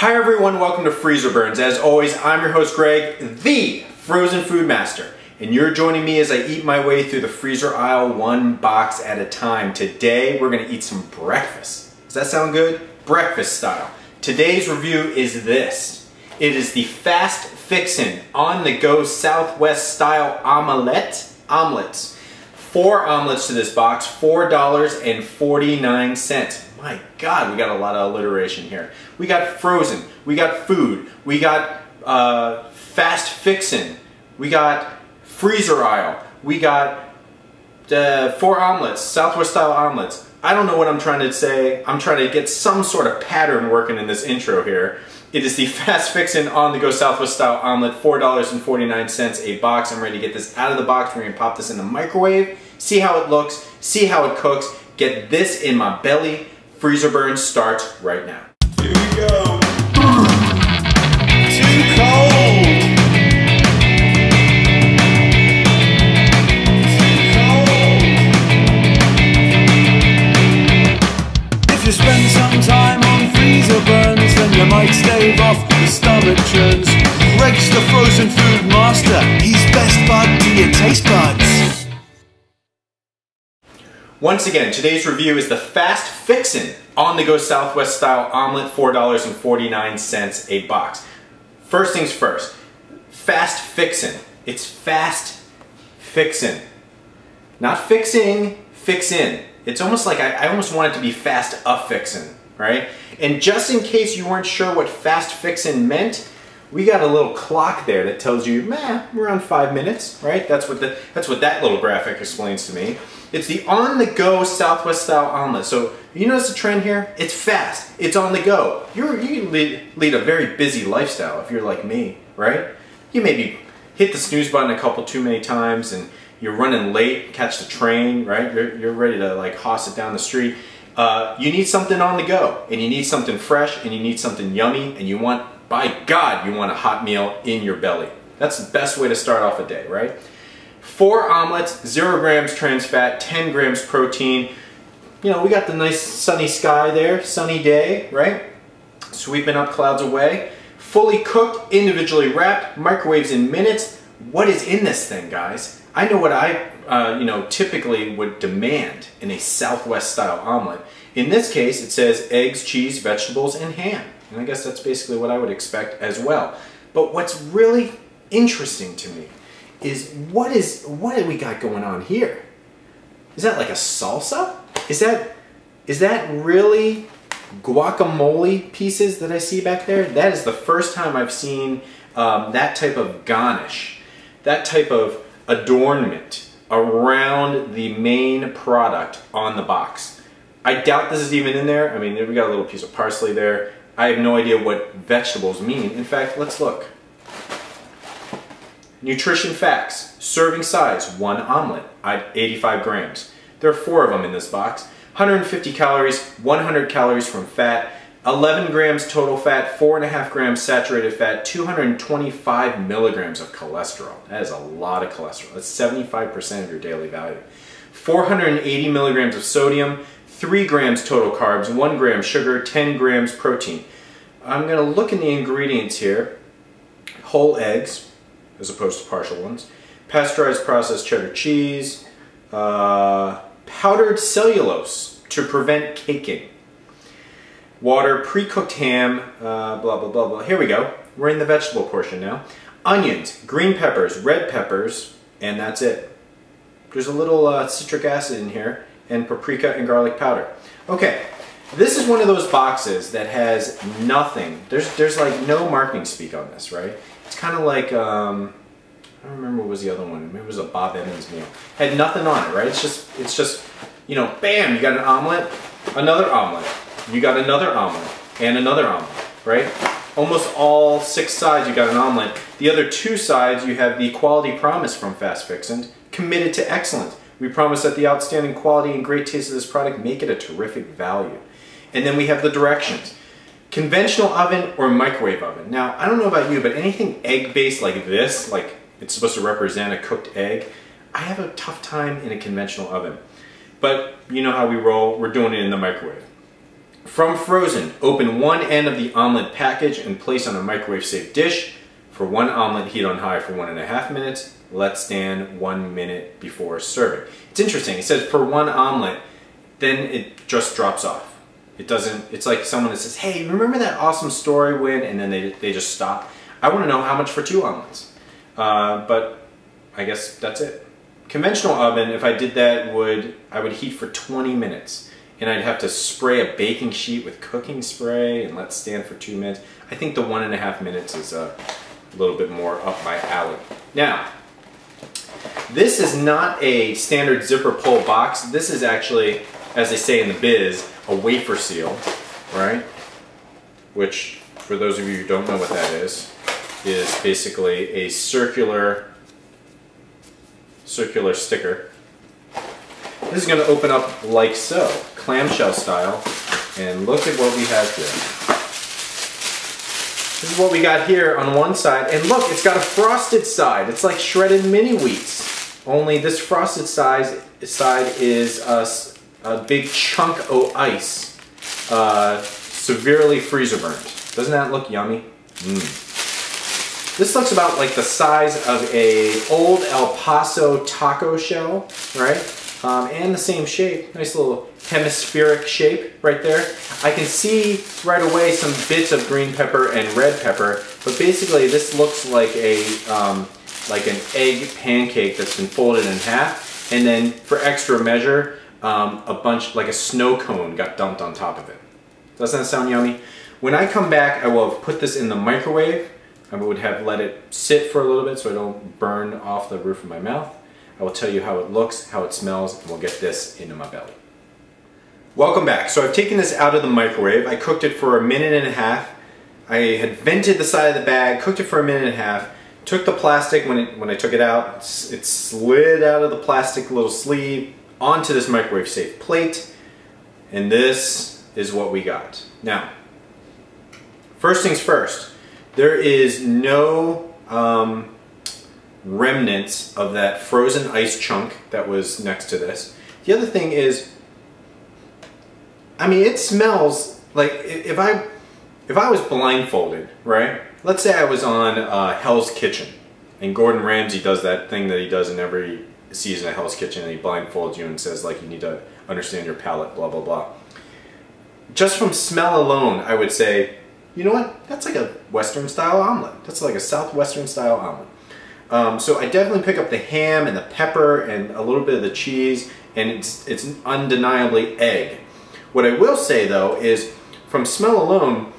Hi everyone, welcome to Freezerburns. As always, I'm your host Greg, the frozen food master. And you're joining me as I eat my way through the freezer aisle one box at a time. Today, we're gonna eat some breakfast. Does that sound good? Breakfast style. Today's review is this. It is the Fast Fixin on-the-go Southwest style omelets. 4 omelets to this box, $4.49. My God, we got a lot of alliteration here. We got frozen, we got food, we got Fast Fixin', we got freezer aisle, we got 4 omelets, Southwest style omelets. I don't know what I'm trying to say. I'm trying to get some sort of pattern working in this intro here. It is the Fast Fixin' on-the-go Southwest style omelet, $4.49 a box. I'm ready to get this out of the box. We're gonna pop this in the microwave, see how it looks, see how it cooks, get this in my belly. Freezerburns starts right now. Here we go. Too cold. If you spend some time on Freezerburns, then you might stave off the stomach churns. Greg's the frozen food master. He's best bud to your taste buds. Once again, today's review is the Fast Fixin' on-the-go Southwest style omelet, $4.49 a box. First things first, Fast Fixin'. It's Fast Fixin'. Not fixing, fixin'. It's almost like I almost want it to be Fast A-Fixin', right? And just in case you weren't sure what Fast Fixin' meant, we got a little clock there that tells you, we're on 5 minutes, right? That's what that little graphic explains to me. It's the on-the-go Southwest style omelet. So you notice the trend here? It's fast. It's on the go. You can lead a very busy lifestyle if you're like me, right? You maybe hit the snooze button a couple too many times and you're running late, catch the train, right? You're ready to like hoss it down the street. You need something on the go, and you need something fresh, and you need something yummy, and you want, by God, you want a hot meal in your belly. That's the best way to start off a day, right? 4 omelets, 0 grams trans fat, 10 grams protein. You know, we got the nice sunny sky there, sunny day, right? Sweeping up clouds away. Fully cooked, individually wrapped, microwaves in minutes. What is in this thing, guys? I know what I, typically would demand in a Southwest style omelet. In this case, it says eggs, cheese, vegetables, and ham. And I guess that's basically what I would expect as well. But what's really interesting to me is what do we got going on here? Is that like a salsa? Is that really guacamole pieces that I see back there? That is the first time I've seen that type of garnish, that type of adornment around the main product on the box. I doubt this is even in there. I mean, we got a little piece of parsley there. I have no idea what vegetables mean. In fact, let's look. Nutrition facts. Serving size, 1 omelet, 85 grams. There are 4 of them in this box. 150 calories, 100 calories from fat, 11 grams total fat, 4.5 grams saturated fat, 225 milligrams of cholesterol. That is a lot of cholesterol. That's 75% of your daily value. 480 milligrams of sodium, 3 grams total carbs, 1 gram sugar, 10 grams protein. I'm going to look in the ingredients here. Whole eggs, as opposed to partial ones. Pasteurized processed cheddar cheese. Powdered cellulose to prevent caking. Water, pre-cooked ham, blah, blah, blah, blah. Here we go. We're in the vegetable portion now. Onions, green peppers, red peppers, and that's it. There's a little citric acid in here, and paprika and garlic powder. Okay, this is one of those boxes that has nothing. There's like no marketing speak on this, right? It's kind of like, I don't remember what was the other one. Maybe it was a Bob Evans meal. Had nothing on it, right? It's just, you know, bam, you got an omelet, another omelet. You got another omelet, and another omelet, right? Almost all 6 sides you got an omelet. The other 2 sides you have the quality promise from Fast Fixin', committed to excellence. We promise that the outstanding quality and great taste of this product make it a terrific value. And then we have the directions. Conventional oven or microwave oven. Now, I don't know about you, but anything egg-based like this, like it's supposed to represent a cooked egg, I have a tough time in a conventional oven. But you know how we roll, we're doing it in the microwave. From frozen, open one end of the omelet package and place on a microwave-safe dish. For one omelet, heat on high for 1.5 minutes. Let stand 1 minute before serving. It's interesting. It says for one omelet, then it just drops off. It doesn't, it's like someone that says, hey, remember that awesome story when, and then they just stop. I want to know how much for 2 omelets. But I guess that's it. Conventional oven, if I did that, I would heat for 20 minutes. And I'd have to spray a baking sheet with cooking spray and let stand for 2 minutes. I think the 1.5 minutes is a little bit more up my alley. Now, this is not a standard zipper pull box. This is actually, as they say in the biz, a wafer seal, right? Which, for those of you who don't know what that is basically a circular sticker. This is going to open up like so, clamshell style, and look at what we have here. This is what we got here on one side, and look, it's got a frosted side. It's like shredded mini wheats, only this frosted side is a big chunk of ice, severely freezer burned. Doesn't that look yummy? This looks about like the size of a old El Paso taco shell, right? And the same shape, nice little hemispheric shape right there. I can see right away some bits of green pepper and red pepper, but basically this looks like like an egg pancake that's been folded in half, and then for extra measure, a bunch, like a snow cone got dumped on top of it. Doesn't that sound yummy? When I come back, I will have put this in the microwave. I would have let it sit for a little bit so I don't burn off the roof of my mouth. I will tell you how it looks, how it smells, and we'll get this into my belly. Welcome back. So I've taken this out of the microwave. I cooked it for 1.5 minutes. I had vented the side of the bag, cooked it for 1.5 minutes, took the plastic, when I took it out, it slid out of the plastic little sleeve onto this microwave safe plate, and this is what we got. Now, first things first, there is no remnants of that frozen ice chunk that was next to this. The other thing is, I mean, it smells like if I was blindfolded, right? Let's say I was on Hell's Kitchen, and Gordon Ramsay does that thing that he does in every season of Hell's Kitchen, and he blindfolds you and says, like, you need to understand your palate, blah, blah, blah. Just from smell alone, I would say, you know what? That's like a Western style omelet. That's like a Southwestern style omelet. So I definitely pick up the ham and the pepper and a little bit of the cheese, and it's undeniably egg. What I will say though is, from smell alone,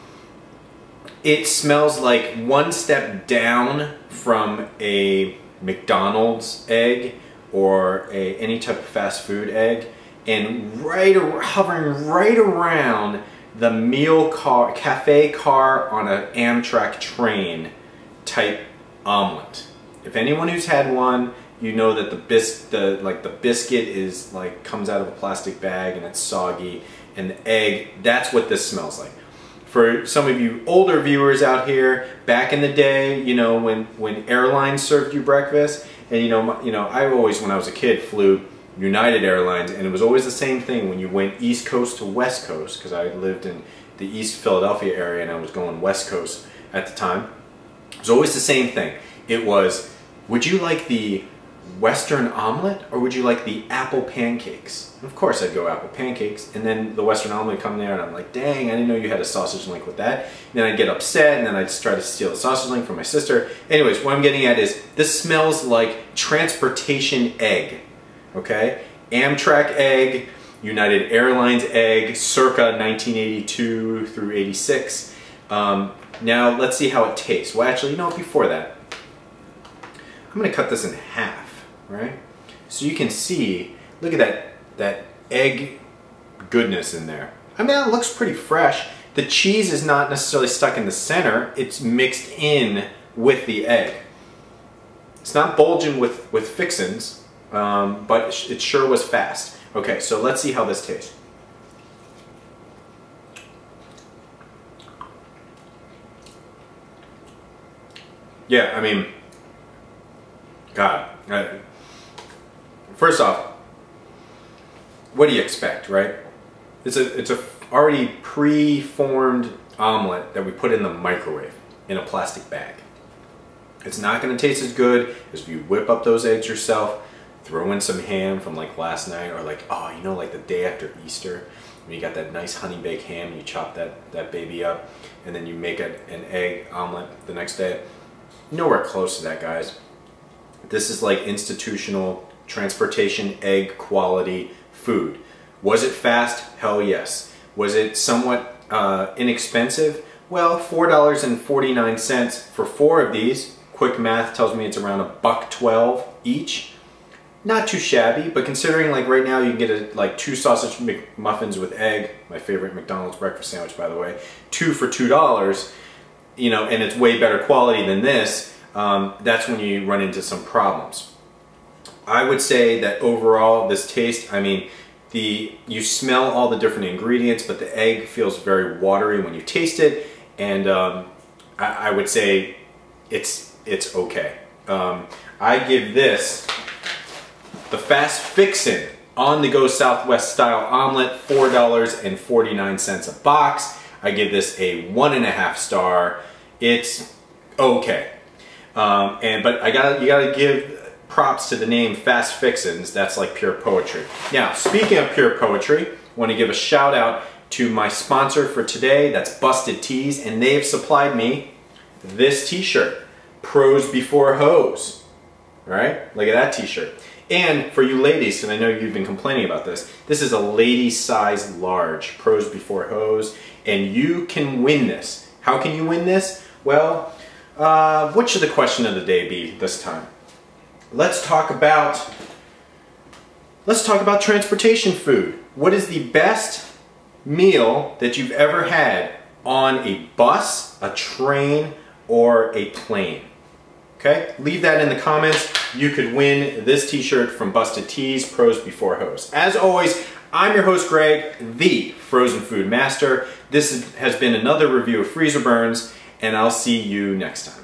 it smells like one step down from a McDonald's egg or any type of fast food egg, and hovering right around the meal car, cafe car on an Amtrak train type omelet. If anyone who's had one, you know that the biscuit is like comes out of a plastic bag and it's soggy, and the egg, that's what this smells like. For some of you older viewers out here, back in the day, you know, when airlines served you breakfast, and you know, I always, when I was a kid, flew United Airlines, and it was always the same thing when you went East Coast to West Coast, because I lived in the East Philadelphia area and I was going West Coast at the time. It was always the same thing. It was, would you like the Western omelet or would you like the apple pancakes? And of course I'd go apple pancakes, and then the Western omelet would come there and I'm like, dang, I didn't know you had a sausage link with that. And then I'd get upset, and then I'd try to steal the sausage link from my sister. Anyways, what I'm getting at is, this smells like transportation egg, okay? Amtrak egg, United Airlines egg, circa 1982 through 86. Now let's see how it tastes. Well, actually, you know what, before that, I'm gonna cut this in half, right? So you can see, look at that egg goodness in there. I mean, it looks pretty fresh. The cheese is not necessarily stuck in the center, it's mixed in with the egg. It's not bulging with fixins, but it sure was fast. Okay, so let's see how this tastes. Yeah, I mean, God, first off, what do you expect, right? It's a already pre-formed omelet that we put in the microwave in a plastic bag. It's not going to taste as good as if you whip up those eggs yourself, throw in some ham from like last night, or like, oh, you know, like the day after Easter, when you got that nice honey baked ham and you chop that baby up, and then you make an egg omelet the next day. Nowhere close to that, guys. This is like institutional transportation egg quality food. Was it fast? Hell yes. Was it somewhat inexpensive? Well, $4.49 for 4 of these. Quick math tells me it's around $1.12 each. Not too shabby, but considering like right now you can get like 2 sausage McMuffins with egg, my favorite McDonald's breakfast sandwich by the way, 2 for $2, you know, and it's way better quality than this, that's when you run into some problems. I would say that overall this taste, I mean, you smell all the different ingredients, but the egg feels very watery when you taste it, and I would say it's okay. I give this, the Fast Fixin on-the-go Southwest style omelet, $4.49 a box. I give this a 1.5 star. It's okay, but you gotta give props to the name Fast Fixins. That's like pure poetry. Now, speaking of pure poetry, I want to give a shout out to my sponsor for today. That's Busted Tees, and they've supplied me this t-shirt, Pros Before Hoes. All right, look at that t-shirt. And for you ladies, and I know you've been complaining about this is a lady size large, Pros Before Hoes, and you can win this. How can you win this? Well, what should the question of the day be this time? Let's talk about transportation food. What is the best meal that you've ever had on a bus, a train, or a plane? Okay, leave that in the comments. You could win this t-shirt from Busted Tees, Pros Before Hoes. As always, I'm your host Greg, the Frozen Food Master. This has been another review of Freezerburns, and I'll see you next time.